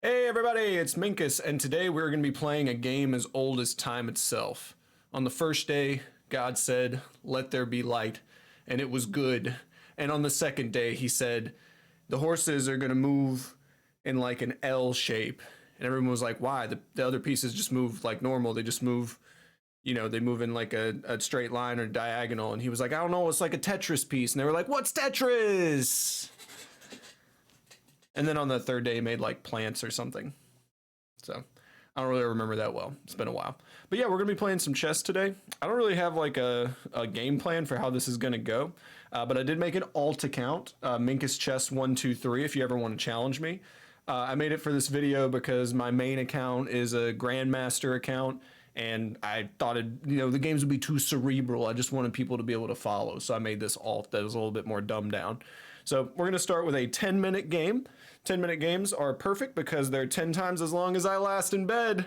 Hey everybody, it's Minkus, and today we're going to be playing a game as old as time itself. On the first day, God said, "Let there be light," and it was good. And on the second day, he said, "The horses are going to move in like an L shape." And everyone was like, "Why? The other pieces just move like normal. They just move, they move in like a straight line or diagonal." And he was like, "I don't know, it's like a Tetris piece." And they were like, "What's Tetris?" And then on the third day, he made like plants or something. So I don't really remember that well. It's been a while. But yeah, we're going to be playing some chess today. I don't really have like a game plan for how this is going to go. But I did make an alt account, Minkus Chess 123, if you ever want to challenge me. I made it for this video because my main account is a Grandmaster account. And I thought the games would be too cerebral. I just wanted people to be able to follow. So I made this alt that was a little bit more dumbed down. So we're going to start with a 10-minute game. 10-minute games are perfect because they're 10 times as long as I last in bed.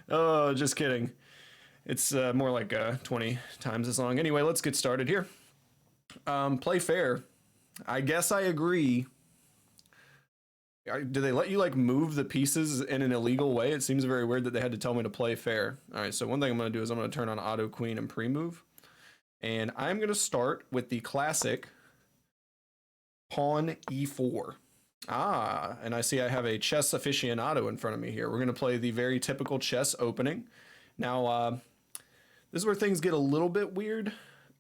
Oh, just kidding. It's more like 20 times as long. Anyway, let's get started here. Play fair. I guess I agree. Do they let you like move the pieces in an illegal way? It seems very weird that they had to tell me to play fair. All right, so one thing I'm going to do is I'm going to turn on auto queen and pre-move. And I'm going to start with the classic pawn e4. And I see I have a chess aficionado in front of me here. We're going to play the very typical chess opening. Now, this is where things get a little bit weird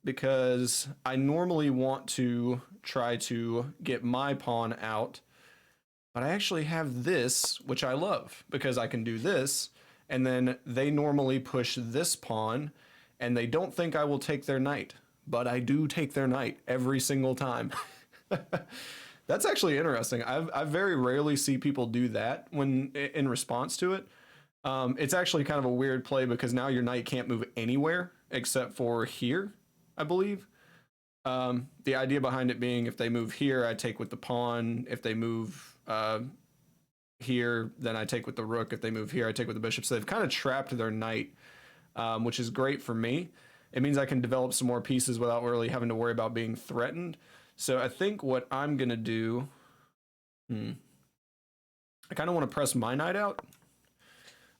because I normally want to try to get my pawn out, but I actually have this, which I love because I can do this, and then they normally push this pawn, and they don't think I will take their knight, but I do take their knight every single time. That's actually interesting. I very rarely see people do that when in response to it. It's actually kind of a weird play because now your knight can't move anywhere except for here, I believe. The idea behind it being if they move here, I take with the pawn. If they move here, then I take with the rook. If they move here, I take with the bishop. So they've kind of trapped their knight, which is great for me. It means I can develop some more pieces without really having to worry about being threatened. So I think what I'm going to do, I kind of want to press my knight out.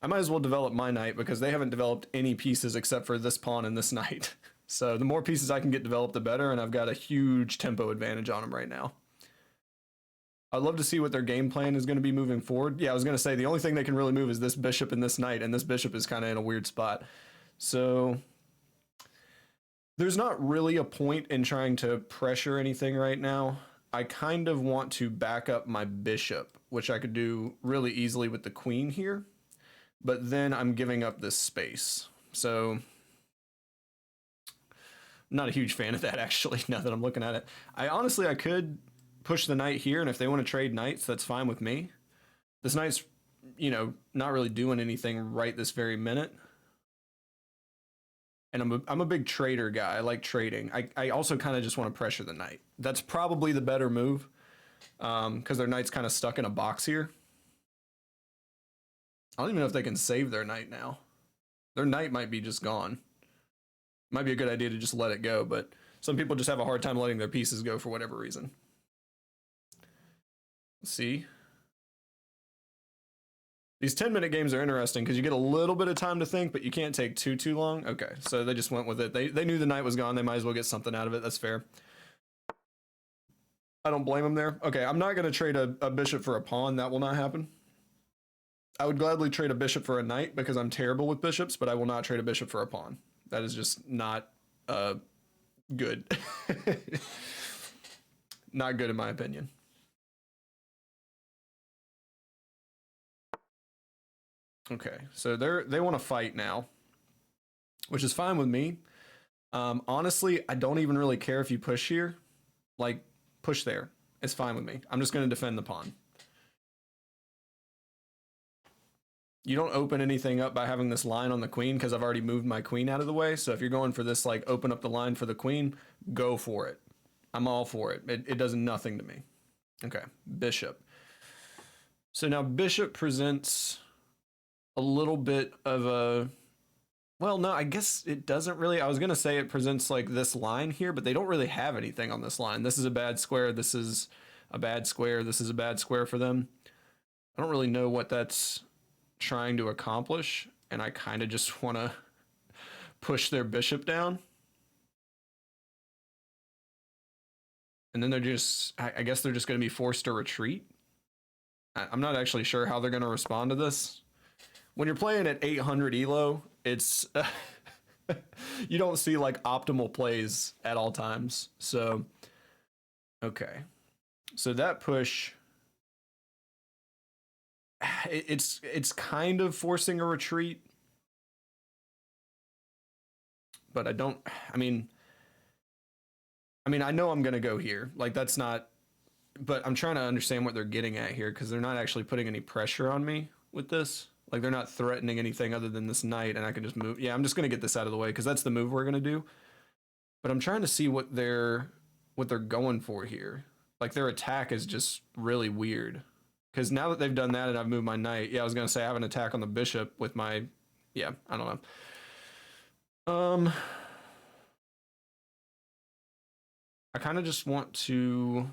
I might as well develop my knight because they haven't developed any pieces except for this pawn and this knight. So the more pieces I can get developed, the better, and I've got a huge tempo advantage on them right now. I'd love to see what their game plan is going to be moving forward. Yeah, I was going to say the only thing they can really move is this bishop and this knight, and this bishop is kind of in a weird spot. So there's not really a point in trying to pressure anything right now. I kind of want to back up my bishop, which I could do really easily with the queen here, but then I'm giving up this space. So I'm not a huge fan of that, actually, now that I'm looking at it. I could push the knight here, and if they want to trade knights, that's fine with me. This knight's, not really doing anything right this very minute. And I'm a big trader guy. I like trading. I also kind of just want to pressure the knight. That's probably the better move because their knight's kind of stuck in a box here. I don't even know if they can save their knight now. Their knight might be just gone. Might be a good idea to just let it go, but some people just have a hard time letting their pieces go for whatever reason. Let's see. These 10-minute games are interesting because you get a little bit of time to think, but you can't take too long. Okay, so they just went with it. They knew the knight was gone. They might as well get something out of it. That's fair. I don't blame them there. Okay, I'm not going to trade a bishop for a pawn. That will not happen. I would gladly trade a bishop for a knight because I'm terrible with bishops, but I will not trade a bishop for a pawn. That is just not good. Not good in my opinion. Okay, so they want to fight now, which is fine with me. Honestly, I don't even really care if you push here. Like, push there. It's fine with me. I'm just going to defend the pawn. You don't open anything up by having this line on the queen because I've already moved my queen out of the way. So if you're going for this, like, open up the line for the queen, go for it. I'm all for it. It does nothing to me. Okay, bishop. So now bishop presents a little bit of a, well, no, I guess it doesn't really. I was going to say it presents like this line here, but they don't really have anything on this line. This is a bad square. This is a bad square. This is a bad square for them. I don't really know what that's trying to accomplish, and I kind of just want to push their bishop down. And then they're just, I guess they're just going to be forced to retreat. I'm not actually sure how they're going to respond to this. When you're playing at 800 ELO, it's you don't see like optimal plays at all times. So, okay. So that push, it's kind of forcing a retreat. But I mean, I know I'm going to go here. Like, that's not, but I'm trying to understand what they're getting at here, because they're not actually putting any pressure on me with this. Like, they're not threatening anything other than this knight, and I can just move. Yeah, I'm just going to get this out of the way, because that's the move we're going to do. But I'm trying to see what they're going for here. Like, their attack is just really weird. Because now that they've done that and I've moved my knight, yeah, I was going to say I have an attack on the bishop with my, yeah, I don't know. I kind of just want to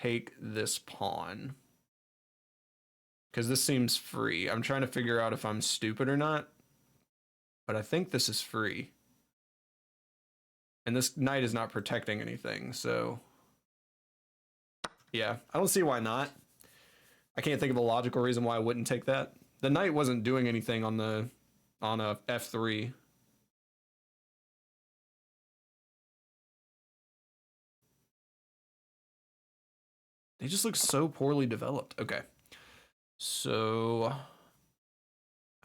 take this pawn, because this seems free. I'm trying to figure out if I'm stupid or not, but I think this is free. And this knight is not protecting anything, so yeah, I don't see why not. I can't think of a logical reason why I wouldn't take that. The knight wasn't doing anything on a f3. They just look so poorly developed. Okay. So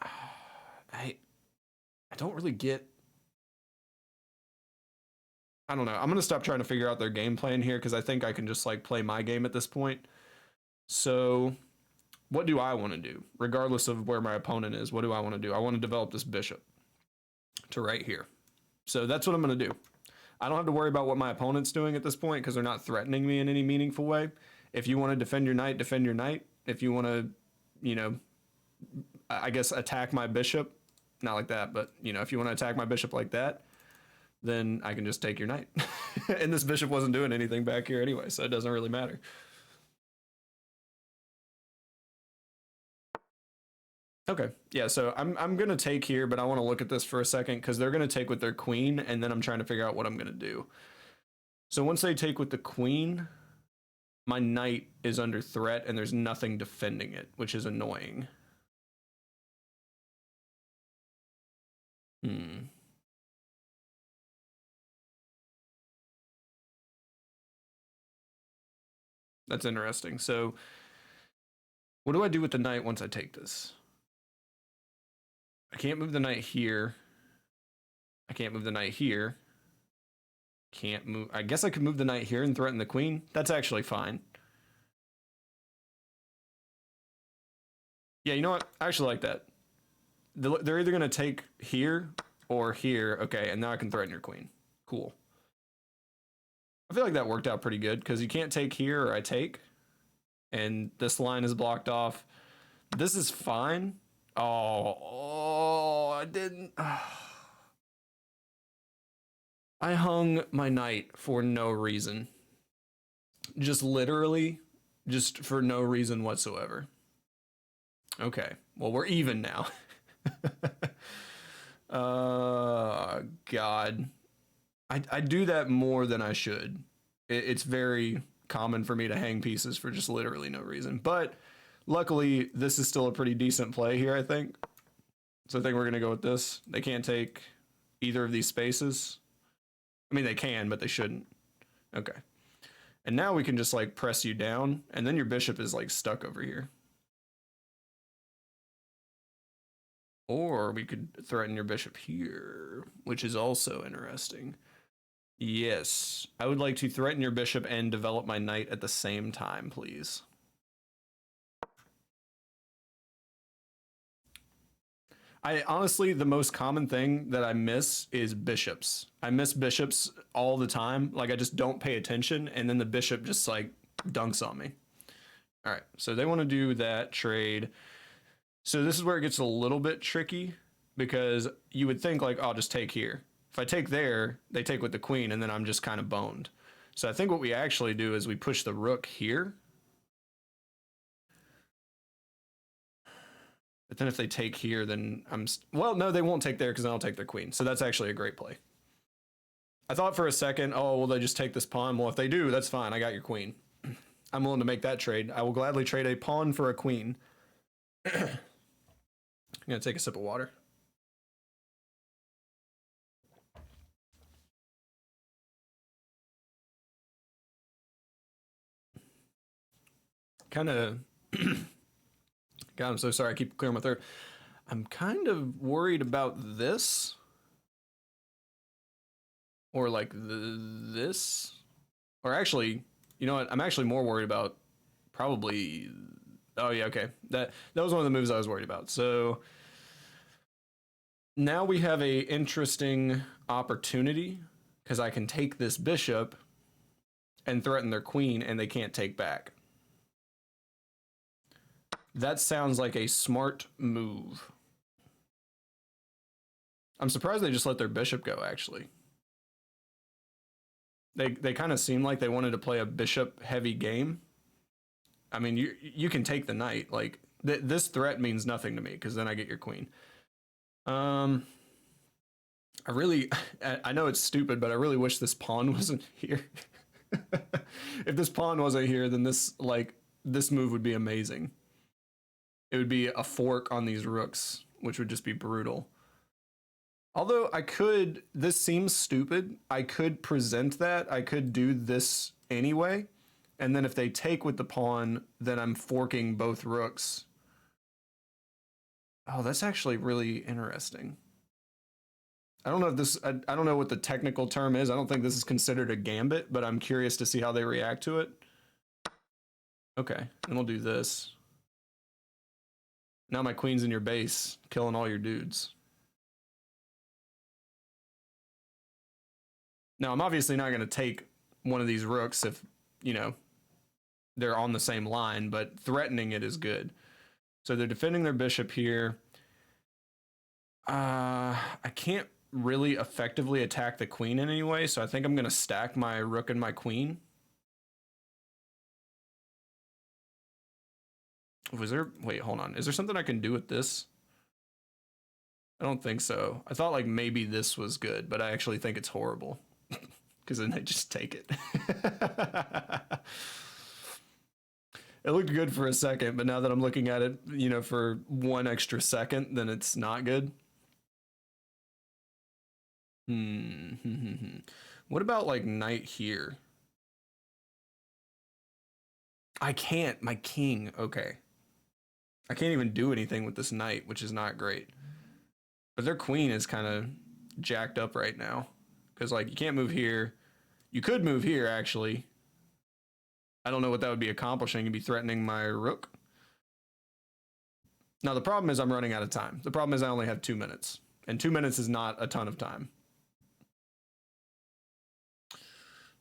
I don't really get, I don't know. I'm going to stop trying to figure out their game plan here, because I think I can just like play my game at this point. So what do I want to do? Regardless of where my opponent is, what do I want to do? I want to develop this bishop to right here. So that's what I'm going to do. I don't have to worry about what my opponent's doing at this point, because they're not threatening me in any meaningful way. If you want to defend your knight, defend your knight. If you want to, you know, I guess attack my bishop, not like that, but, you know, if you want to attack my bishop like that, then I can just take your knight. And this bishop wasn't doing anything back here anyway, so it doesn't really matter. Okay, yeah, so I'm going to take here, but I want to look at this for a second, because they're going to take with their queen, and then I'm trying to figure out what I'm going to do. So once they take with the queen, my knight is under threat, and there's nothing defending it, which is annoying. That's interesting. So what do I do with the knight once I take this? I can't move the knight here. I can't move the knight here. Can't move. I guess I could move the knight here and threaten the queen. That's actually fine. Yeah, you know what? I actually like that. They're either going to take here or here. Okay, and now I can threaten your queen. Cool. I feel like that worked out pretty good, because you can't take here or I take. And this line is blocked off. This is fine. Oh, I didn't. I hung my knight for no reason. Just literally, just for no reason whatsoever. Okay, well, we're even now. God. I do that more than I should. It's very common for me to hang pieces for just literally no reason. But luckily, this is still a pretty decent play here, I think. So I think we're going to go with this. They can't take either of these spaces. I mean, they can, but they shouldn't. Okay. And now we can just like press you down, and then your bishop is like stuck over here. Or we could threaten your bishop here, which is also interesting. Yes, I would like to threaten your bishop and develop my knight at the same time, please. I honestly, the most common thing that I miss is bishops. I miss bishops all the time. Like, I just don't pay attention, and then the bishop just like dunks on me. All right, so they want to do that trade. So this is where it gets a little bit tricky, because you would think like, oh, I'll just take here. If I take there, they take with the queen, and then I'm just kind of boned. So I think what we actually do is we push the rook here. But then if they take here, then well, no, they won't take there because then I'll take their queen. So that's actually a great play. I thought for a second, oh, will they just take this pawn? Well, if they do, that's fine. I got your queen. I'm willing to make that trade. I will gladly trade a pawn for a queen. I'm going to take a sip of water. Kind of... God, I'm so sorry. I keep clearing my throat. I'm kind of worried about this. Or like this. Or actually, you know what? I'm actually more worried about probably... Oh, yeah, okay. That was one of the moves I was worried about. So now we have a interesting opportunity because I can take this bishop and threaten their queen and they can't take back. That sounds like a smart move. I'm surprised they just let their bishop go, actually. They kind of seem like they wanted to play a bishop-heavy game. I mean, you can take the knight. Like, this threat means nothing to me, because then I get your queen. I know it's stupid, but I really wish this pawn wasn't here. If this pawn wasn't here, then this move would be amazing. It would be a fork on these rooks, which would just be brutal. Although this seems stupid. I could present that. I could do this anyway. And then if they take with the pawn, then I'm forking both rooks. Oh, that's actually really interesting. I don't know if this, I don't know what the technical term is. I don't think this is considered a gambit, but I'm curious to see how they react to it. Okay, and we'll do this. Now my queen's in your base, killing all your dudes. Now, I'm obviously not going to take one of these rooks if, you know, they're on the same line, but threatening it is good. So they're defending their bishop here. I can't really effectively attack the queen in any way, so I think I'm going to stack my rook and my queen. Wait, hold on. Is there something I can do with this? I don't think so. I thought like maybe this was good, but I actually think it's horrible. Because then they just take it. It looked good for a second, but now that I'm looking at it, you know, for 1 extra second, then it's not good. What about like knight here? I can't. My king. Okay. I can't even do anything with this knight, which is not great. But their queen is kind of jacked up right now. Because, like, you can't move here. You could move here, actually. I don't know what that would be accomplishing. You'd be threatening my rook. Now, the problem is I'm running out of time. The problem is I only have 2 minutes. And 2 minutes is not a ton of time.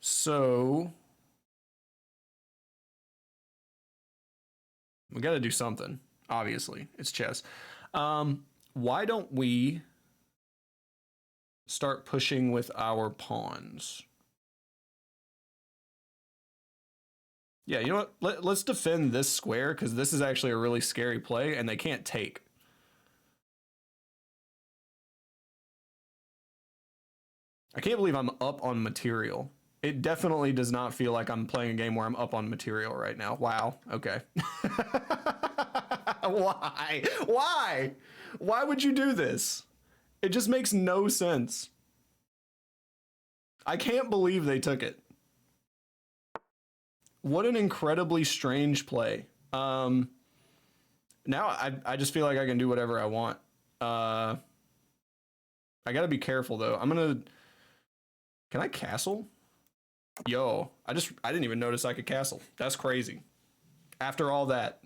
So... we got to do something. Obviously, it's chess. Why don't we start pushing with our pawns? Yeah, you know what? Let's defend this square because this is actually a really scary play and they can't take. I can't believe I'm up on material. It definitely does not feel like I'm playing a game where I'm up on material right now. Wow. Okay. Why? Why? Why would you do this? It just makes no sense. I can't believe they took it. What an incredibly strange play. Now I just feel like I can do whatever I want. I gotta be careful though. Can I castle? Yo, I didn't even notice I could castle. That's crazy. After all that,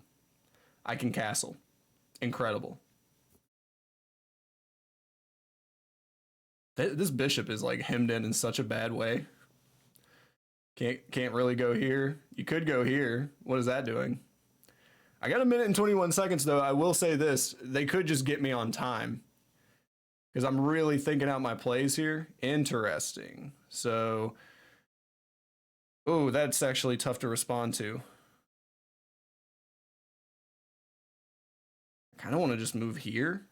I can castle. Incredible. This bishop is like hemmed in such a bad way. Can't really go here. You could go here. What is that doing? I got 1 minute and 21 seconds though. I will say this. They could just get me on time. Because I'm really thinking out my plays here. Interesting. So... Oh, that's actually tough to respond to. I kind of want to just move here.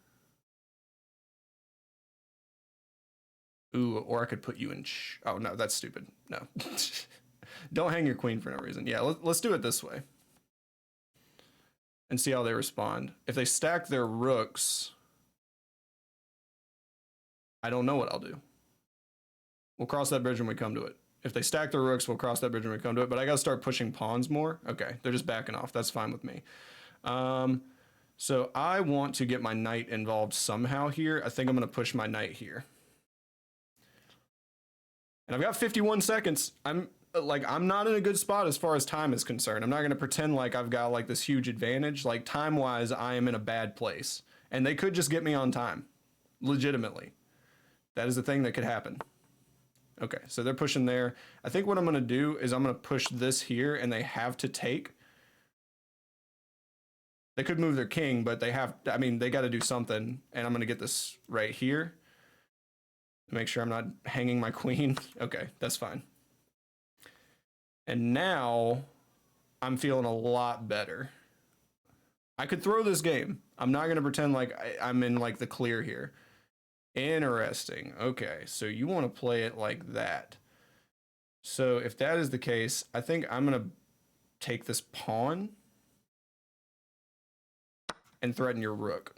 Ooh, or I could put you in. Oh no, that's stupid. No, don't hang your queen for no reason. Yeah, let's do it this way and see how they respond. If they stack their rooks, I don't know what I'll do. We'll cross that bridge when we come to it. If they stack their rooks, we'll cross that bridge when we come to it. But I gotta start pushing pawns more. Okay, they're just backing off. That's fine with me. So I want to get my knight involved somehow here. I think I'm gonna push my knight here. And I've got 51 seconds. I'm not in a good spot as far as time is concerned. I'm not going to pretend like I've got like this huge advantage. Like time-wise, I am in a bad place. And they could just get me on time. Legitimately. That is the thing that could happen. Okay, so they're pushing there. I think what I'm going to do is I'm going to push this here and they have to take. They could move their king, but they have, I mean, they got to do something. And I'm going to get this right here. Make sure I'm not hanging my queen. Okay, that's fine. And now I'm feeling a lot better. I could throw this game. I'm not going to pretend like I'm in like the clear here. Interesting. Okay, so you want to play it like that. So if that is the case, I think I'm going to take this pawn and threaten your rook.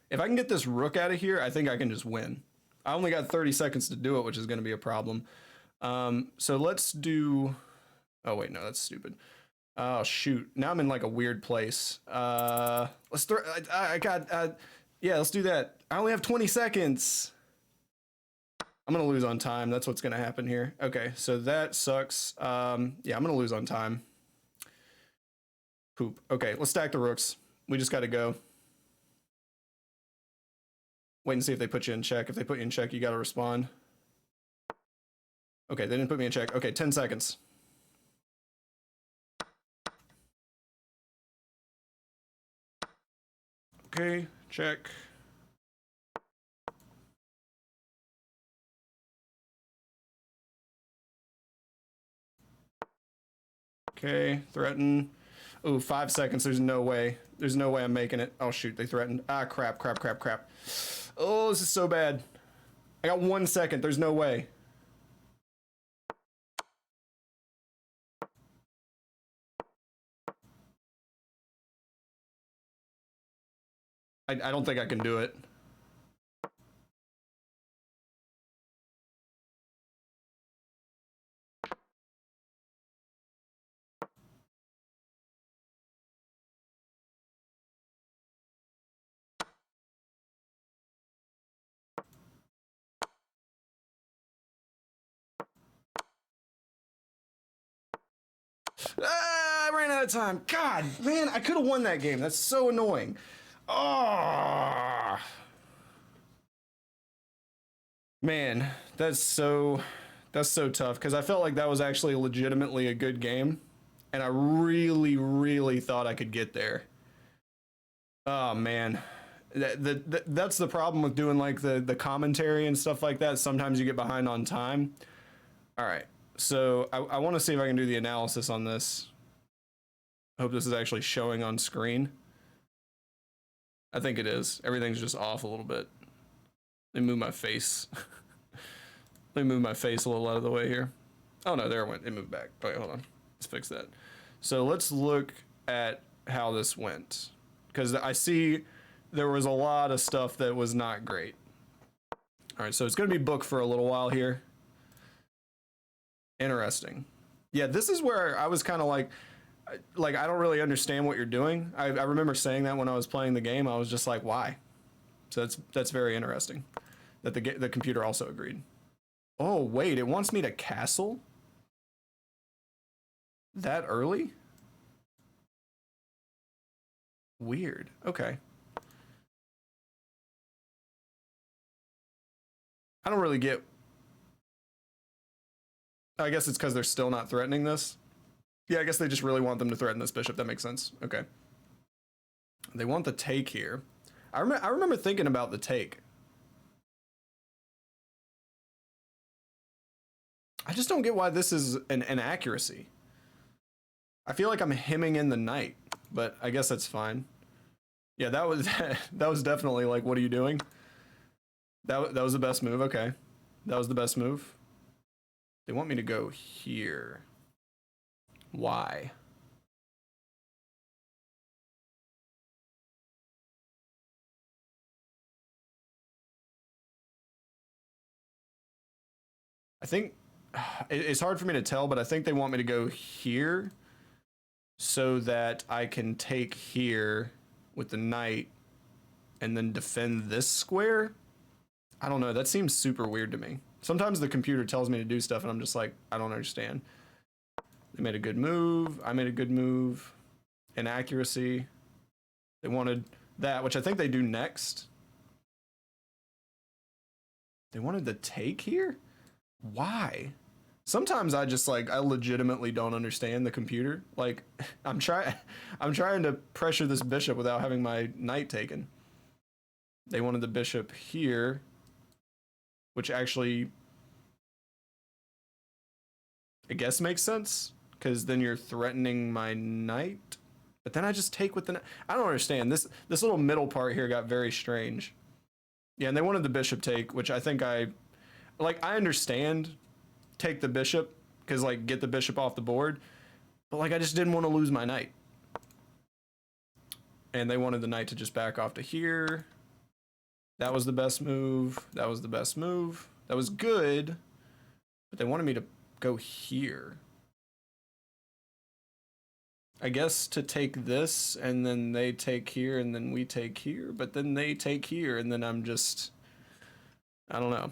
If I can get this rook out of here, I think I can just win. I only got 30 seconds to do it, which is going to be a problem. So let's do... Oh, wait, no, that's stupid. Oh, shoot. Now I'm in, like, a weird place. Let's throw... yeah, let's do that. I only have 20 seconds. I'm going to lose on time. That's what's going to happen here. Okay, so that sucks. Yeah, I'm going to lose on time. Poop. Okay, let's stack the rooks. We just got to go. Wait and see if they put you in check. If they put you in check, you got to respond. Okay, they didn't put me in check. Okay, 10 seconds. Okay, check. Okay, threaten. Oh, 5 seconds. There's no way. There's no way I'm making it. Oh, shoot, they threatened. Ah, crap. Oh, this is so bad. I got 1 second. There's no way. I don't think I can do it. Ah, I ran out of time. God, man, I could have won that game. That's so annoying. Oh. Man, that's so tough because I felt like that was actually legitimately a good game and I really thought I could get there. Oh man. That's the problem with doing like the commentary and stuff like that. Sometimes you get behind on time. All right. So I want to see if I can do the analysis on this. I hope this is actually showing on screen. I think it is. Everything's just off a little bit. Let me move my face. Let me move my face a little out of the way here. Oh no, there it went. It moved back. Okay, hold on. Let's fix that. So let's look at how this went. Because I see there was a lot of stuff that was not great. All right, so it's going to be booked for a little while here. Interesting. Yeah, this is where I was kind of like I don't really understand what you're doing. I remember saying that when I was playing the game. I was just like, why? So that's very interesting that the computer also agreed. Oh, wait, it wants me to castle? That early? Weird. Okay. I don't really get... I guess it's because they're still not threatening this. Yeah, I guess they just really want them to threaten this bishop. That makes sense. Okay. They want the take here. I remember thinking about the take. I just don't get why this is an accuracy. I feel like I'm hemming in the knight, but I guess that's fine. Yeah, that was that was definitely like, what are you doing? That was the best move. Okay, that was the best move. They want me to go here. Why? I think it's hard for me to tell, but I think they want me to go here so that I can take here with the knight and then defend this square. I don't know. That seems super weird to me. Sometimes the computer tells me to do stuff and I'm just like, I don't understand. They made a good move. I made a good move. Inaccuracy. They wanted that, which I think they do next. They wanted the take here? Why? Sometimes I just like, I legitimately don't understand the computer. Like, I'm trying to pressure this bishop without having my knight taken. They wanted the bishop here, which actually, I guess makes sense, because then you're threatening my knight. But then I just take with the knight. I don't understand. This little middle part here got very strange. Yeah, and they wanted the bishop take, which I think I understand. Take the bishop, because like get the bishop off the board, but like I just didn't want to lose my knight. And they wanted the knight to just back off to here. That was the best move. That was the best move. That was good, but they wanted me to go here. I guess to take this, and then they take here, and then we take here, but then they take here, and then I'm just, I don't know.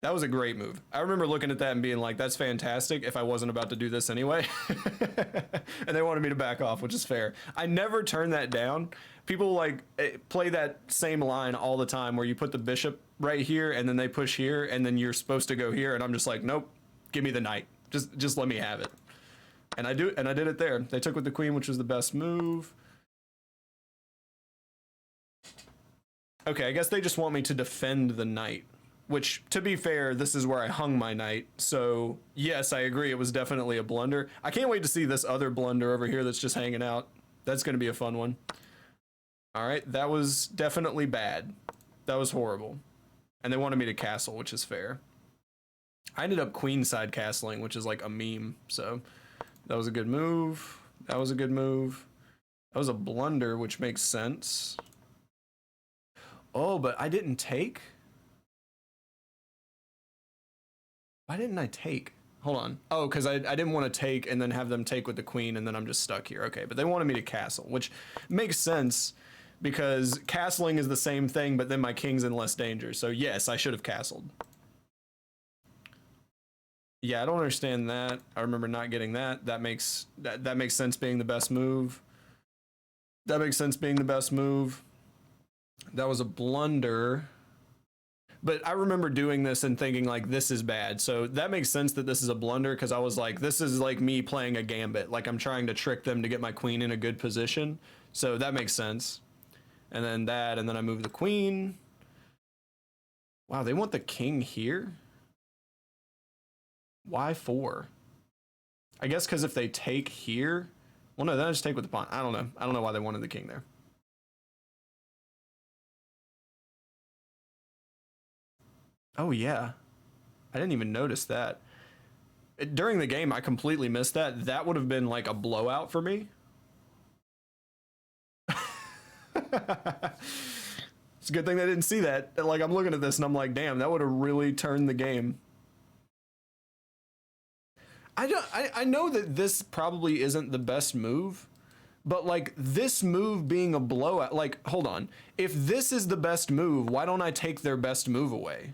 That was a great move. I remember looking at that and being like, that's fantastic if I wasn't about to do this anyway. And they wanted me to back off, which is fair. I never turn that down. People like play that same line all the time where you put the bishop right here and then they push here and then you're supposed to go here. And I'm just like, nope, give me the knight. Just let me have it. And I did it there. They took with the queen, which was the best move. Okay, I guess they just want me to defend the knight. Which, to be fair, this is where I hung my knight. So, yes, I agree. It was definitely a blunder. I can't wait to see this other blunder over here that's just hanging out. That's going to be a fun one. All right, that was definitely bad. That was horrible. And they wanted me to castle, which is fair. I ended up queenside castling, which is like a meme. So, that was a good move. That was a good move. That was a blunder, which makes sense. Oh, but I didn't take? Why didn't I take? Hold on. Oh, because I didn't want to take and then have them take with the queen and then I'm just stuck here. Okay, but they wanted me to castle, which makes sense because castling is the same thing, but then my king's in less danger. So yes, I should have castled. Yeah, I don't understand that. I remember not getting that. That makes sense being the best move. That makes sense being the best move. That was a blunder. But I remember doing this and thinking like, this is bad. So that makes sense that this is a blunder because I was like, this is like me playing a gambit. Like I'm trying to trick them to get my queen in a good position. So that makes sense. And then that, and then I move the queen. Wow, they want the king here? Why 4? I guess because if they take here, well, no, then I just take with the pawn. I don't know. I don't know why they wanted the king there. Oh, yeah. I didn't even notice that. During the game, I completely missed that. That would have been like a blowout for me. It's a good thing they didn't see that. Like, I'm looking at this and I'm like, damn, that would have really turned the game. I know that this probably isn't the best move, but like this move being a blowout, like, hold on. If this is the best move, why don't I take their best move away?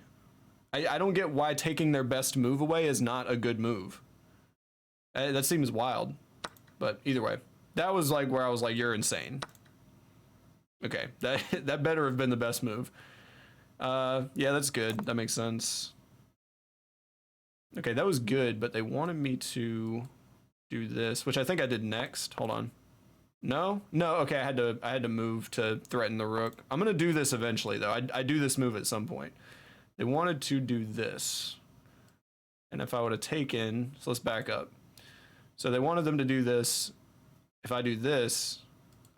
I don't get why taking their best move away is not a good move. That seems wild, but either way, that was like where I was like, you're insane. Okay, that better have been the best move. Yeah, that's good. That makes sense. Okay, that was good, but they wanted me to do this, which I think I did next. Hold on. No? No, okay, I had to move to threaten the rook. I'm gonna do this eventually, though. I do this move at some point. They wanted to do this. And if I would have taken, so let's back up. So they wanted them to do this. If I do this,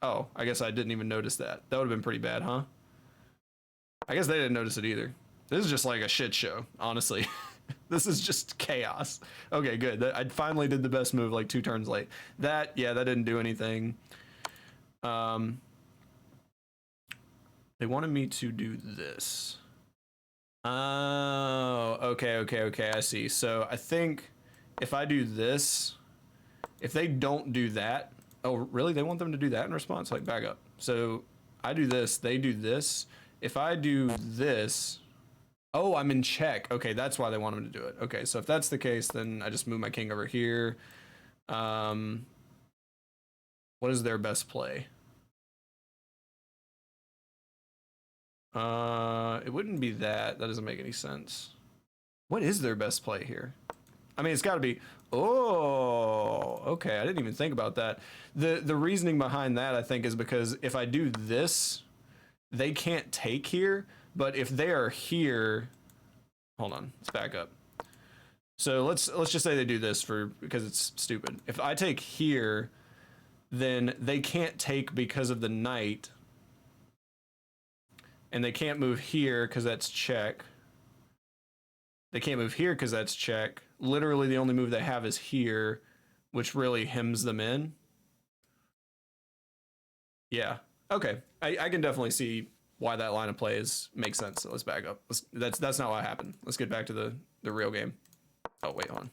oh, I guess I didn't even notice that. That would have been pretty bad, huh? I guess they didn't notice it either. This is just like a shit show, honestly. This is just chaos. Okay, good. I finally did the best move like 2 turns late. That, yeah, that didn't do anything. They wanted me to do this. Oh, okay, I see. So I think if I do this, if they don't do that, oh, really? They want them to do that in response? Like, back up. So I do this, they do this. If I do this, oh, I'm in check. Okay, that's why they want him to do it. Okay, so if that's the case, then I just move my king over here. What is their best play? It wouldn't be that. That doesn't make any sense. What is their best play here? I mean, it's got to be. Oh, okay. I didn't even think about that. The reasoning behind that, I think, is because if I do this, they can't take here. But if they are here, hold on, let's back up. So let's just say they do this because it's stupid. If I take here, then they can't take because of the knight. And they can't move here because that's check. They can't move here because that's check. Literally the only move they have is here, which really hems them in. Yeah. Okay. I can definitely see why that line of play makes sense. So let's back up. That's not what happened. Let's get back to the real game. Oh, wait, hold on.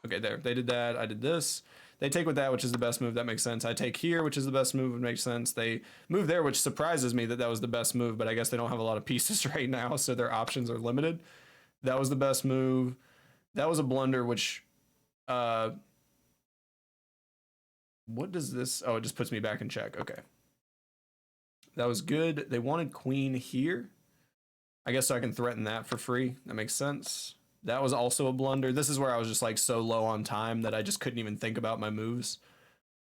Okay, there. They did that. I did this. They take with that, which is the best move. That makes sense. I take here, which is the best move. It makes sense. They move there, which surprises me that was the best move, but I guess they don't have a lot of pieces right now, so their options are limited. That was the best move. That was a blunder, which... what does this... Oh, it just puts me back in check. Okay. That was good. They wanted queen here. I guess so I can threaten that for free. That makes sense. That was also a blunder. This is where I was just like so low on time that I just couldn't even think about my moves.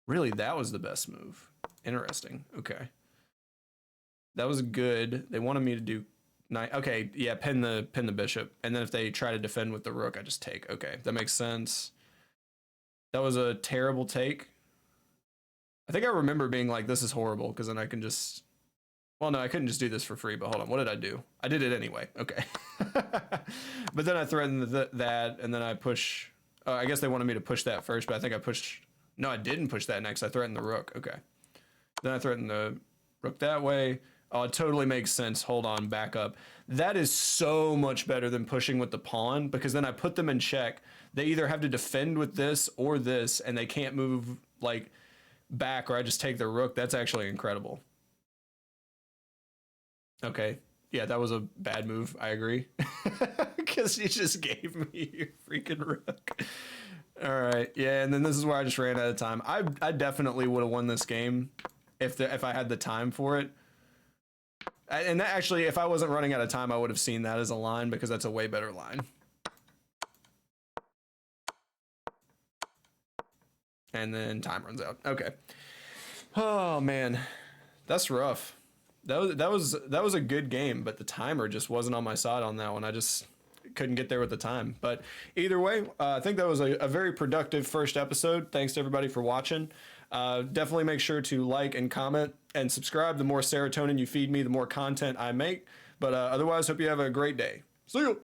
Really, that was the best move. Interesting. Okay. That was good. They wanted me to do knight. Okay, yeah, pin the bishop. And then if they try to defend with the rook, I just take. Okay, that makes sense. That was a terrible take. I think I remember being like, this is horrible, because then I can just... Well, no, I couldn't just do this for free, but hold on. What did I do? I did it anyway. Okay. But then I threatened that, and then I push... I guess they wanted me to push that first, but I think I pushed... No, I didn't push that next. I threatened the rook. Okay. Then I threatened the rook that way. Oh, it totally makes sense. Hold on, back up. That is so much better than pushing with the pawn, because then I put them in check. They either have to defend with this or this, and they can't move, like, back, or I just take the rook. That's actually incredible. Okay. Yeah, that was a bad move. I agree. Because you just gave me your freaking rook. All right. Yeah, and then this is where I just ran out of time. I definitely would have won this game if I had the time for it. And that actually, if I wasn't running out of time, I would have seen that as a line, because that's a way better line. And then time runs out. Okay. Oh, man. That's rough. That was a good game, but the timer just wasn't on my side on that one. I just couldn't get there with the time. But either way, I think that was a very productive first episode. Thanks to everybody for watching. Definitely make sure to like and comment and subscribe. The more serotonin you feed me, the more content I make. But otherwise, hope you have a great day. See you.